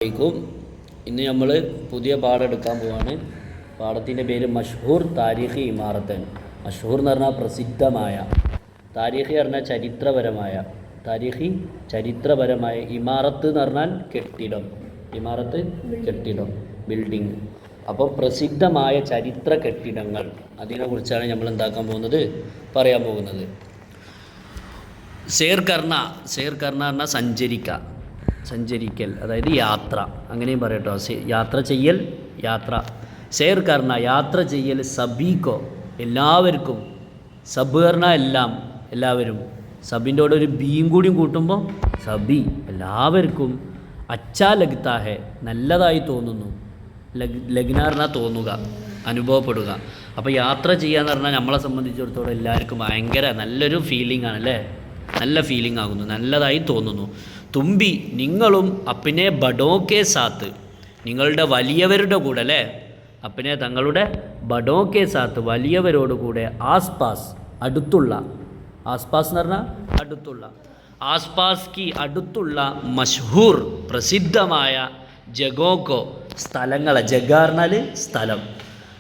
ും ഇന്ന് നമ്മൾ പുതിയ പാഠം എടുക്കാൻ പോവാണ്. പാഠത്തിൻ്റെ പേര് മഷ്ഹൂർ താരിഖി ഇമാറത്തൻ. മഷ്ഹൂർ എന്ന് പറഞ്ഞാൽ പ്രസിദ്ധമായ, താരിഖി പറഞ്ഞാൽ ചരിത്രപരമായ, താരിഖി ചരിത്രപരമായ, ഇമാറത്ത് എന്ന് പറഞ്ഞാൽ കെട്ടിടം, ഇമാറത്ത് കെട്ടിടം, ബിൽഡിങ്. അപ്പോൾ പ്രസിദ്ധമായ ചരിത്ര കെട്ടിടങ്ങൾ, അതിനെക്കുറിച്ചാണ് നമ്മൾ എന്താക്കാൻ പോകുന്നത്, പറയാൻ പോകുന്നത്. സേർ കർണ പറഞ്ഞാൽ സഞ്ചരിക്കൽ, അതായത് യാത്ര, അങ്ങനെയും പറയട്ടോ. യാത്ര ചെയ്യൽ, യാത്ര. സേർ കർണ യാത്ര ചെയ്യൽ, സബീക്കോ എല്ലാവർക്കും, സബ് കർണ എല്ലാം, എല്ലാവരും, സബിൻ്റെ കൂടെ ഒരു ബീയും കൂടിയും കൂട്ടുമ്പോൾ സബി, എല്ലാവർക്കും. അച്ചാ ലഗ്താ ഹെ നല്ലതായി തോന്നുന്നു, ലഗ്ന പറഞ്ഞാൽ തോന്നുക, അനുഭവപ്പെടുക. അപ്പോൾ യാത്ര ചെയ്യാന്ന് പറഞ്ഞാൽ നമ്മളെ സംബന്ധിച്ചിടത്തോളം എല്ലാവർക്കും ഭയങ്കര നല്ലൊരു ഫീലിംഗ് ആണ്, അല്ലേ? നല്ല ഫീലിംഗ് ആകുന്നു, നല്ലതായി തോന്നുന്നു. തുമ്പി നിങ്ങളും അപ്പിനെ ബഡോക്കെ സാത്ത്, നിങ്ങളുടെ വലിയവരുടെ കൂടെ, അല്ലേ? അപ്പിനെ തങ്ങളുടെ ബഡോക്കെ സാത്ത് വലിയവരോടുകൂടെ, ആസ്പാസ് അടുത്തുള്ള, ആസ്പാസ് എന്ന് പറഞ്ഞാൽ അടുത്തുള്ള, ആസ്പാസ് കി അടുത്തുള്ള, മഷ്ഹൂർ പ്രസിദ്ധമായ, ജഗോക്കോ സ്ഥലങ്ങളെ, ജഗ പറഞ്ഞാൽ സ്ഥലം,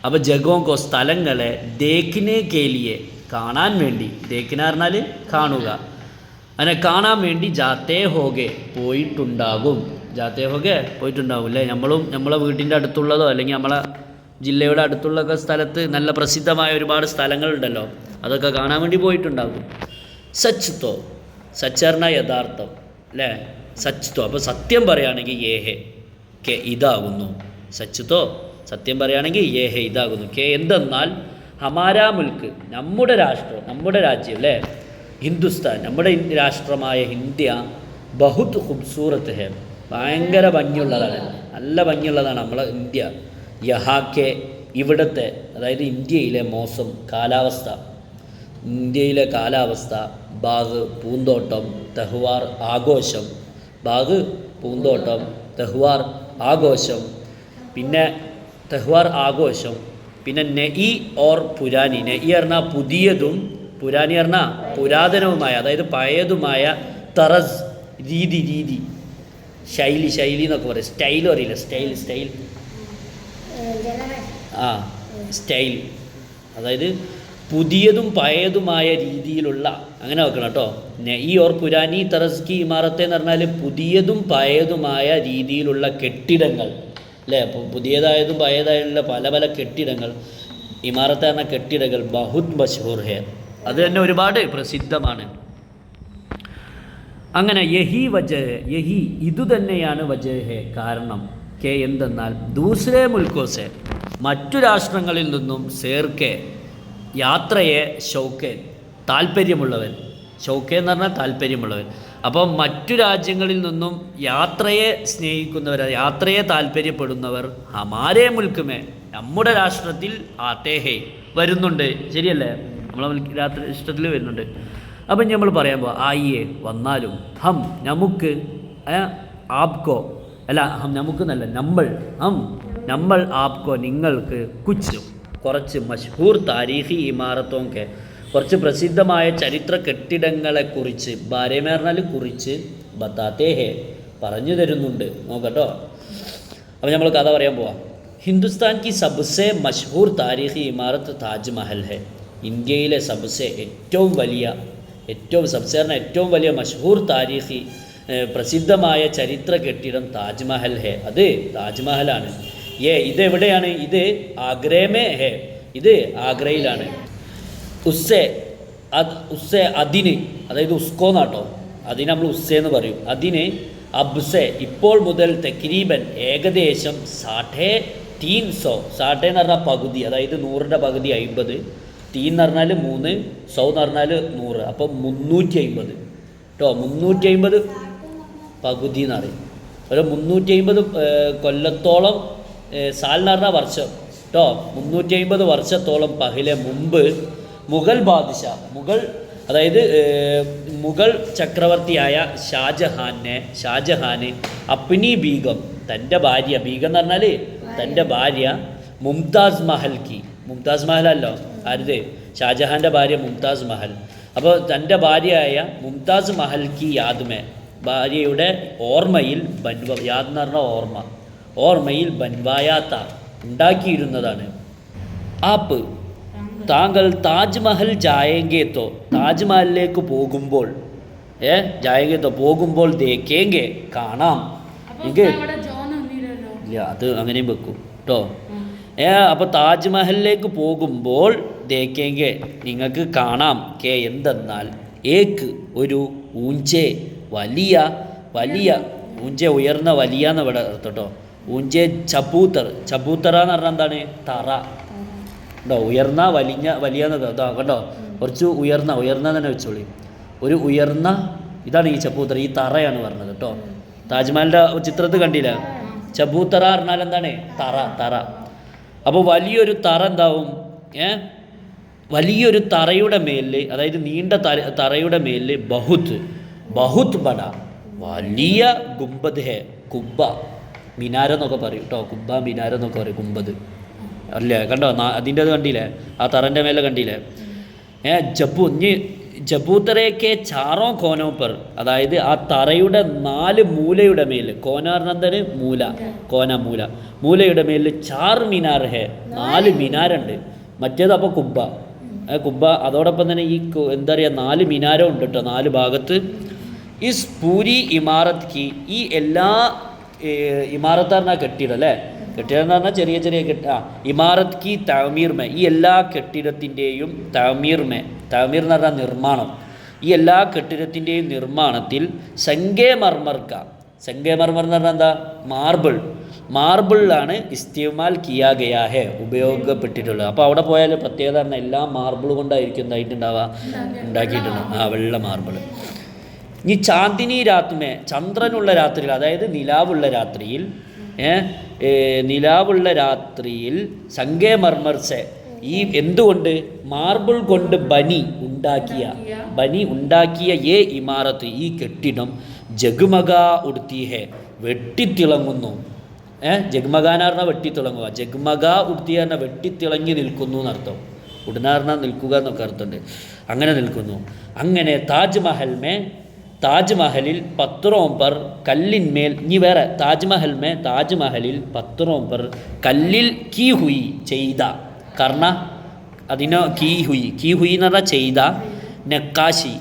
അപ്പോൾ ജഗോക്കോ സ്ഥലങ്ങളെ, ദേഖ്നെ കേലിയെ കാണാൻ വേണ്ടി, ദേഖ്ന പറഞ്ഞാൽ കാണുക, അങ്ങനെ കാണാൻ വേണ്ടി, ജാത്തേ ഹോകെ പോയിട്ടുണ്ടാകും, ജാത്തേ ഹോകെ പോയിട്ടുണ്ടാകും, അല്ലേ? നമ്മളെ വീട്ടിൻ്റെ അടുത്തുള്ളതോ അല്ലെങ്കിൽ നമ്മളെ ജില്ലയുടെ അടുത്തുള്ള സ്ഥലത്ത് നല്ല പ്രസിദ്ധമായ ഒരുപാട് സ്ഥലങ്ങളുണ്ടല്ലോ, അതൊക്കെ കാണാൻ വേണ്ടി പോയിട്ടുണ്ടാകും. സച്ച്തോ, സച്ചർണ യഥാർത്ഥം, അല്ലേ? സച്ച്തോ, അപ്പോൾ സത്യം പറയുകയാണെങ്കിൽ ഏഹെ കെ ഇതാകുന്നു, സച്ച്തോ സത്യം പറയുകയാണെങ്കിൽ ഏഹെ ഇതാകുന്നു, കെ എന്തെന്നാൽ, ഹമാരാ മുൽക്ക് നമ്മുടെ രാഷ്ട്രം, നമ്മുടെ രാജ്യം, അല്ലേ? ഹിന്ദുസ്ഥാൻ നമ്മുടെ രാഷ്ട്രമായ ഇന്ത്യ, ബഹുത് ഖൂബ്സൂറത്ത് ഹെ ഭയങ്കര ഭംഗിയുള്ളതാണ്, നല്ല ഭംഗിയുള്ളതാണ് നമ്മളെ ഇന്ത്യ. യഹാക്കെ ഇവിടുത്തെ, അതായത് ഇന്ത്യയിലെ മോസം കാലാവസ്ഥ, ഇന്ത്യയിലെ കാലാവസ്ഥ, ബാഗ് പൂന്തോട്ടം, തെഹ്വാർ ആഘോഷം, ബാഗ് പൂന്തോട്ടം, തെഹ്വാർ ആഘോഷം, പിന്നെ തെഹ്വാർ ആഘോഷം, പിന്നെ നെഇ ഓർ പുരാനി, നെഇ പറഞ്ഞാൽ പുതിയതും, പുരാനി പറഞ്ഞാൽ പുരാതനവുമായ, അതായത് പഴയതുമായ, തറസ് രീതി, ശൈലി എന്നൊക്കെ പറയും, സ്റ്റൈൽ അറിയില്ല, സ്റ്റൈൽ സ്റ്റൈൽ, അതായത് പുതിയതും പഴയതുമായ രീതിയിലുള്ള, അങ്ങനെ വെക്കണം കേട്ടോ. ഈ ഓർ പുരാനി തറസ് കി ഇമാറത്തെ എന്ന് പറഞ്ഞാൽ പുതിയതും പഴയതുമായ രീതിയിലുള്ള കെട്ടിടങ്ങൾ, അല്ലേ? പുതിയതായതും പഴയതായുള്ള പല പല കെട്ടിടങ്ങൾ, ഇമാറത്ത് പറഞ്ഞ കെട്ടിടങ്ങൾ, ബഹുത് മഷ്ഹൂർ ഹെ, അത് തന്നെ ഒരുപാട് പ്രസിദ്ധമാണ്. അങ്ങനെ യഹി വജഹ്, യഹി ഇതുതന്നെയാണ്, വജഹ് കാരണം, കെ എന്തെന്നാൽ, ദൂസരേ മുൽക്കോസെ മറ്റു രാഷ്ട്രങ്ങളിൽ നിന്നും, സേർക്കെ യാത്രയെ, ഷൗക്കെ താല്പര്യമുള്ളവൻ, ഷൗക്കെ എന്ന് പറഞ്ഞാൽ താല്പര്യമുള്ളവൻ. അപ്പോൾ മറ്റു രാജ്യങ്ങളിൽ നിന്നും യാത്രയെ സ്നേഹിക്കുന്നവർ, യാത്രയെ താല്പര്യപ്പെടുന്നവർ, ഹമാരേ മുൽക്കുമേ നമ്മുടെ രാഷ്ട്രത്തിൽ, ആത്തേഹേ വരുന്നുണ്ട്, ശരിയല്ലേ? നമ്മളെ രാഷ്ട്രത്തിൽ വരുന്നുണ്ട്. അപ്പം നമ്മൾ പറയാൻ പോവാം, ആയിയെ വന്നാലും, ഹം നമുക്ക്, ആപ്കോ അല്ല, ഹം നമുക്ക് എന്നല്ല, നമ്മൾ ആപ്കോ നിങ്ങൾക്ക്, കുച്ച് കുറച്ച്, മഷ്ഹൂർ താരീഖി ഇമാറത്തോക്കെ കുറച്ച് പ്രസിദ്ധമായ ചരിത്ര കെട്ടിടങ്ങളെക്കുറിച്ച്, ബാരേമേ പറഞ്ഞാൽ കുറിച്ച്, ബത്താത്തേഹേ പറഞ്ഞു തരുന്നുണ്ട്, നോക്കട്ടോ. അപ്പോൾ നമ്മൾ കഥ പറയാൻ പോവാം. ഹിന്ദുസ്ഥാൻ കി സബ്സെ മഷ്ഹൂർ താരീഖി ഇമാറത്ത് താജ്മഹൽ ഹെ, ഇന്ത്യയിലെ സബ്സെ ഏറ്റവും വലിയ മഷ്ഹൂർ താരീഖി പ്രസിദ്ധമായ ചരിത്ര കെട്ടിടം താജ്മഹൽ ഹെ, അത് താജ്മഹലാണ്. ഇതെവിടെയാണ്? ഇത് ആഗ്രേമേ ഹെ, ഇത് ആഗ്രയിലാണ്. ഉസ്സെ അതിന്, അതായത് ഉസ്കോ നാട്ടോ, അതിന് നമ്മൾ ഉസ്സെന്ന് പറയും, അതിന് അബ്സെ ഇപ്പോൾ മുതൽ, തക്രീബൻ ഏകദേശം, 350, സാഠേ എന്ന് പറഞ്ഞാൽ പകുതി, അതായത് 100ൻ്റെ പകുതി 50, തീൻ എന്ന് പറഞ്ഞാൽ 3, 100 എന്ന് പറഞ്ഞാൽ 100, അപ്പം 350 കേട്ടോ. 350 പകുതി എന്ന് പറയും. ഒരു 350 കൊല്ലത്തോളം, സാൽ എന്ന് പറഞ്ഞാൽ വർഷം കേട്ടോ. 350 വർഷത്തോളം പഹലെ മുമ്പ്, മുഗൾ ബാദ്ഷാ, അതായത് മുഗൾ ചക്രവർത്തിയായ ഷാജഹാന് അപ്നി ബീഗം, തൻ്റെ ഭാര്യ, ബീഗം എന്ന് പറഞ്ഞാൽ തൻ്റെ ഭാര്യ, മുംതാസ് മഹലല്ലോ, ആരുത്? ഷാജഹാൻ്റെ ഭാര്യ മുംതാസ് മഹൽ. അപ്പോൾ തൻ്റെ ഭാര്യയായ മുംതാസ് മഹൽ കി യാദ്മേ, ഭാര്യയുടെ ഓർമ്മയിൽ യാദ് എന്ന് പറഞ്ഞാൽ ഓർമ്മയിൽ ബൻവായാത്ത ഉണ്ടാക്കിയിരുന്നതാണ്. ആപ്പ് താങ്കൾ താജ്മഹൽ ജായെങ്കേത്തോ താജ്മഹലിലേക്ക് പോകുമ്പോൾ ജായെങ്കേത്തോ പോകുമ്പോൾ ദേക്കേങ്കെ കാണാം. എനിക്ക് ഇല്ല, അത് അങ്ങനെയും വെക്കും കേട്ടോ. അപ്പോൾ താജ്മഹലിലേക്ക് പോകുമ്പോൾ ദേക്കേങ്കെ നിങ്ങൾക്ക് കാണാം കെ എന്തെന്നാൽ ഏക്ക് ഒരു ഊഞ്ചെ വലിയ ഊഞ്ചെ ഉയർന്ന വലിയ എന്ന് ഇവിടെ കേട്ടോ. ഊഞ്ചെ ചബൂത്തറ എന്ന് പറഞ്ഞാൽ എന്താണ്? തറ കേട്ടോ. ഉയർന്ന വലിയ കേട്ടോ. കുറച്ച് ഉയർന്ന തന്നെ വെച്ചോളി. ഒരു ഉയർന്ന ഇതാണ് ഈ ചബൂത്തറ, ഈ തറയാണ് പറഞ്ഞത് കേട്ടോ. താജ്മഹലിൻ്റെ ചിത്രത്തിൽ കണ്ടില്ല? ചബൂത്തറ പറഞ്ഞാൽ എന്താണ്? തറ. അപ്പോൾ വലിയൊരു തറ എന്താവും? വലിയൊരു തറയുടെ മേലിൽ, അതായത് നീണ്ട തറയുടെ മേലിൽ ബഹുത് ബട വലിയ ഗുംബദ് ഹെ. കുബ്ബ മിനാരെന്നൊക്കെ പറയും കേട്ടോ. കുബ്ബ മിനാരെന്നൊക്കെ പറയും. കുംബദ് അല്ലേ? കണ്ടോ? അതിൻ്റെ അത് കണ്ടില്ലേ? ആ തറൻ്റെ മേലെ കണ്ടില്ലേ? ജബൂത്തറയൊക്കെ ചാറോ കോനോ പർ, അതായത് ആ തറയുടെ 4 മൂലയുടെ മേൽ, കോന പറഞ്ഞാൽ മൂലയുടെ മേലിൽ 4 മിനാർ ഹെ, 4 മിനാരുണ്ട്. മറ്റേത് അപ്പോൾ കുബ്ബ അതോടൊപ്പം തന്നെ ഈ എന്താ പറയുക 4 മിനാരം ഉണ്ട് കേട്ടോ, 4 ഭാഗത്ത്. ഇസ് പൂരി ഇമാരത്ത് കി, ഈ എല്ലാ ഇമാരത്ത് പറഞ്ഞാൽ കെട്ടിടം അല്ലേ? കെട്ടിടം എന്ന് പറഞ്ഞാൽ ചെറിയ ഇമാരത്ത് കി തഅമീർ മേ, ഈ എല്ലാ കെട്ടിടത്തിൻ്റെയും തഅമീർ എന്ന് പറഞ്ഞാൽ നിർമ്മാണം, ഈ എല്ലാ കെട്ടിടത്തിൻ്റെയും നിർമ്മാണത്തിൽ സംഗേമർമർ എന്ന് പറഞ്ഞാൽ എന്താ? മാർബിളിലാണ് ഇസ്തിമാൽ കിയാ ഗയാ ഹെ, ഉപയോഗപ്പെട്ടിട്ടുള്ളത്. അപ്പോൾ അവിടെ പോയാൽ പ്രത്യേകത പറഞ്ഞാൽ എല്ലാം മാർബിൾ കൊണ്ടായിരിക്കും ഉണ്ടാക്കിയിട്ടുണ്ട്. വെള്ള മാർബിൾ. ഇനി ചാന്ദിനി രാത്മേ, ചന്ദ്രനുള്ള രാത്രിയിൽ, അതായത് നിലാവുള്ള രാത്രിയിൽ സംഗേമർമർസെ, ഈ എന്തുകൊണ്ട്? മാർബിൾ കൊണ്ട് ബനി ഉണ്ടാക്കിയ ഇമാരത്ത്, ഈ കെട്ടിടം ജഗ്മഗ ഉടുത്തി ഹെ, വെട്ടിത്തിളങ്ങുന്നു. ജഗ്മഗാന പറഞ്ഞാൽ വെട്ടിത്തിളങ്ങുക, ജഗ്മഗ ഉടുത്തി പറഞ്ഞാൽ വെട്ടിത്തിളങ്ങി നിൽക്കുന്നു എന്നർത്ഥം. ഉടനാറിന നിൽക്കുക എന്നൊക്കെ അർത്ഥമുണ്ട്. അങ്ങനെ നിൽക്കുന്നു. അങ്ങനെ താജ്മഹലിൽ പത്രോം പർ കല്ലിന്മേൽ, ഇനി വേറെ താജ്മഹലിൽ പത്രോം പർ കല്ലിൽ കീ ഹുയി ചെയ്ത, കാരണം അതിനോ കീ ഹുയി എന്ന് പറഞ്ഞാൽ ചെയ്ത നക്കാശി,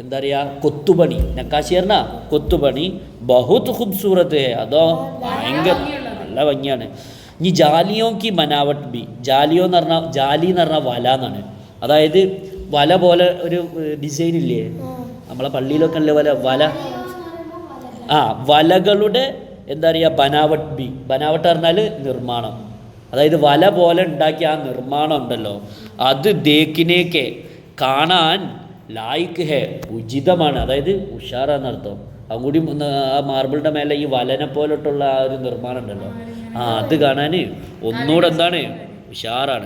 എന്താ പറയുക, കൊത്തുപണി. നക്കാശി പറഞ്ഞാൽ കൊത്തുപണി. ബഹുത് ഖൂബ്സൂറത്ത് ഹേ, അതോ ഭയങ്കര നല്ല ഭംഗിയാണ്. ഇനി ജാലിയോ കി മനാവട്ട് ബി, ജാലി എന്ന് പറഞ്ഞാൽ വല എന്നാണ്. അതായത് വല പോലെ ഒരു ഡിസൈൻ ഇല്ലേ നമ്മളെ പള്ളിയിലൊക്കെ ഉള്ള വലകളുടെ എന്താ പറയുക ബനാവട്ട് പറഞ്ഞാൽ നിർമ്മാണം. അതായത് വല പോലെ ഉണ്ടാക്കിയ ആ നിർമ്മാണം ഉണ്ടല്ലോ, അത് ദേക്കിനേക്ക് കാണാൻ ലായിക്ക് ഹേ, ഉചിതമാണ്, അതായത് ഉഷാറാന്നർത്ഥം. അതുകൂടി ആ മാർബിളിൻ്റെ മേലെ ഈ വലനെ പോലിട്ടുള്ള ആ ഒരു നിർമ്മാണം ഉണ്ടല്ലോ, അത് കാണാൻ ഒന്നുകൂടെ എന്താണ് ഉഷാറാണ്.